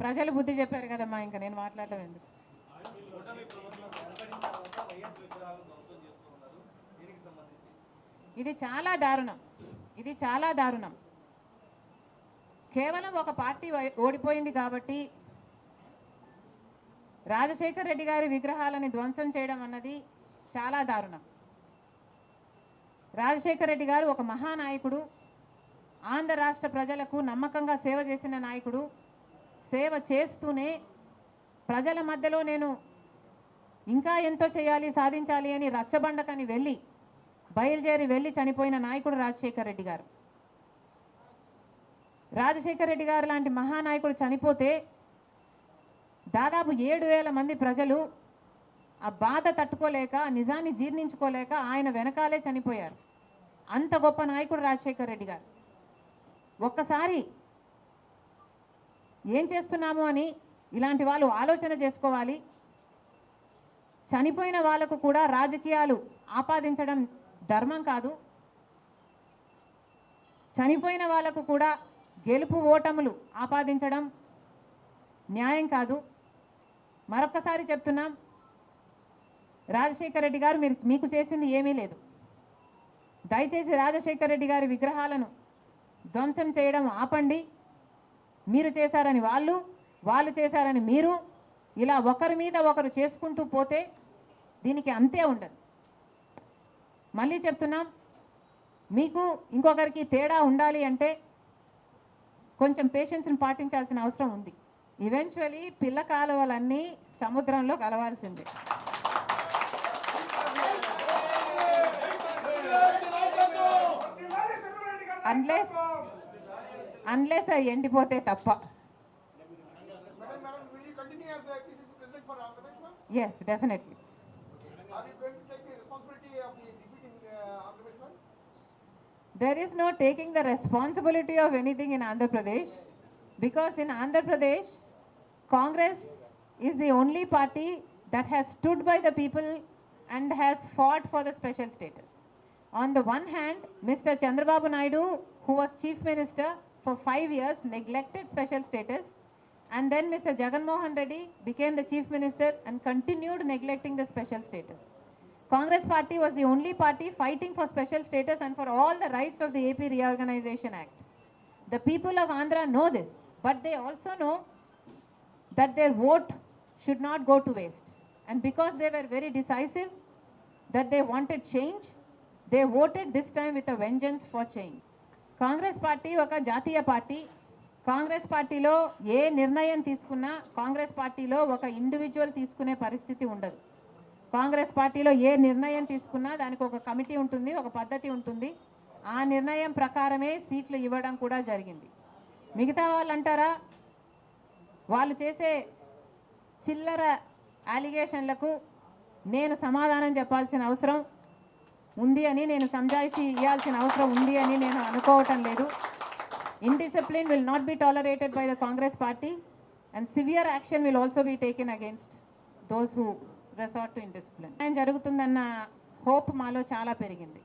ప్రజలు బుద్ధి చెప్పారు కదమ్మా, ఇంకా నేను మాట్లాడటం ఎందుకు. ఇది చాలా దారుణం, ఇది చాలా దారుణం. కేవలం ఒక పార్టీ ఓడిపోయింది కాబట్టి రాజశేఖర్ రెడ్డి గారి విగ్రహాలని ధ్వంసం చేయడం అన్నది చాలా దారుణం. రాజశేఖర్ రెడ్డి గారు ఒక మహానాయకుడు, ఆంధ్ర రాష్ట్ర ప్రజలకు నమ్మకంగా సేవ చేసిన నాయకుడు. సేవ చేస్తూనే ప్రజల మధ్యలో నేను ఇంకా ఎంతో చేయాలి, సాధించాలి అని రచ్చబండకని బయలుదేరి వెళ్ళి చనిపోయిన నాయకుడు రాజశేఖర్ రెడ్డి గారు. రాజశేఖర్ రెడ్డి గారు లాంటి మహానాయకుడు చనిపోతే దాదాపు 7,000 మంది ప్రజలు ఆ బాధ తట్టుకోలేక, నిజాన్ని జీర్ణించుకోలేక ఆయన వెనకాలే చనిపోయారు. అంత గొప్ప నాయకుడు రాజశేఖర్ రెడ్డి గారు. ఒక్కసారి ఏం చేస్తున్నాము అని ఇలాంటి వాళ్ళు ఆలోచన చేసుకోవాలి. చనిపోయిన వాళ్ళకు కూడా రాజకీయాలు ఆపాదించడం ధర్మం కాదు. చనిపోయిన వాళ్ళకు కూడా గెలుపు ఓటములు ఆపాదించడం న్యాయం కాదు. మరొక్కసారి చెప్తున్నాం, రాజశేఖర్ రెడ్డి గారు మీకు చేసింది ఏమీ లేదు. దయచేసి రాజశేఖర్ రెడ్డి గారి విగ్రహాలను ధ్వంసం చేయడం ఆపండి. మీరు చేశారని వాళ్ళు చేశారని మీరు, ఇలా ఒకరి మీద ఒకరు చేసుకుంటూ పోతే దీనికి అంతే ఉండదు. మళ్ళీ చెప్తున్నాం, మీకు ఇంకొకరికి తేడా ఉండాలి అంటే కొంచెం పేషెన్స్ని పాటించాల్సిన అవసరం ఉంది. ఈవెన్చువలీ పిల్ల కాలువలన్నీ సముద్రంలో కలవాల్సిందే. అన్లెస్ అవి ఎండిపోతే తప్ప. Yes, definitely. Are you going to take the responsibility of the defeat in Andhra Pradesh? There is no taking the responsibility of anything in Andhra Pradesh, because in Andhra Pradesh, Congress is the only party that has stood by the people and has fought for the special status. On the one hand, Mr. Chandrababu Naidu, who was Chief Minister for 5 years, neglected special status. And then Mr. Jagan Mohan Reddy became the Chief Minister and continued neglecting the special status. Congress party was the only party fighting for special status and for all the rights of the AP Reorganization Act. The people of Andhra know this, but they also know that their vote should not go to waste. And because they were very decisive, that they wanted change, they voted this time with a vengeance for change. Congress party oka jatiya party. Congress పార్టీలో ఏ నిర్ణయం తీసుకున్నా కాంగ్రెస్ పార్టీలో ఒక individual తీసుకునే పరిస్థితి ఉండదు. కాంగ్రెస్ పార్టీలో ఏ నిర్ణయం తీసుకున్నా దానికి ఒక కమిటీ ఉంటుంది, ఒక పద్ధతి ఉంటుంది. ఆ నిర్ణయం ప్రకారమే సీట్లు ఇవ్వడం కూడా జరిగింది. మిగతా వాళ్ళు అంటారా, వాళ్ళు చేసే చిల్లర అలిగేషన్లకు నేను సమాధానం చెప్పాల్సిన అవసరం ఉంది అని, నేను సంజాయిషి ఇవ్వాల్సిన అవసరం ఉంది అని నేను అనుకోవటం లేదు. Indiscipline will not be tolerated by the Congress party, and severe action will also be taken against those who resort to indiscipline. And jarugutundana hope malo chaala perigindi.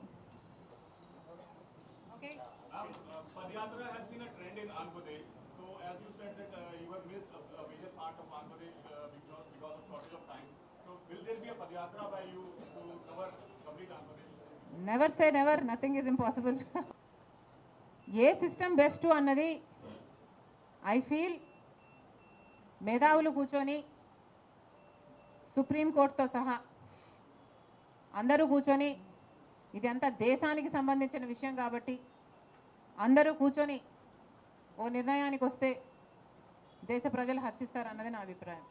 Okay. Padyatra has been a trend in Andhra Pradesh. So as you said that you have missed a major part of Andhra Pradesh because of shortage of time. So will there be a Padyatra by you to cover complete Andhra Pradesh? Never say never. Nothing is impossible. A system best అన్నది I feel మేధావులు కూర్చొని సుప్రీంకోర్టుతో సహా అందరూ కూర్చొని, ఇది అంతా దేశానికి సంబంధించిన విషయం కాబట్టి అందరూ కూర్చొని ఓ నిర్ణయానికి వస్తే దేశ ప్రజలు హర్షిస్తారు అన్నది నా అభిప్రాయం.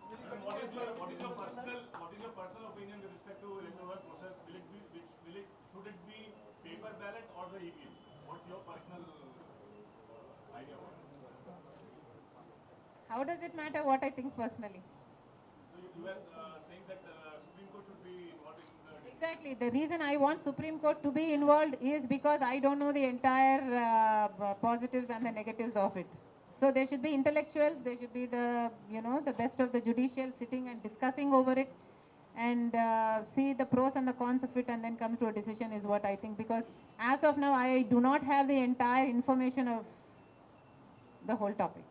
How does it matter what I think personally? So you were saying that Supreme Court should be involved in the... Exactly. The reason I want Supreme Court to be involved is because I don't know the entire positives and the negatives of it. So there should be intellectuals, there should be the best of the judicial sitting and discussing over it and see the pros and the cons of it and then come to a decision is what I think. Because as of now, I do not have the entire information of the whole topic.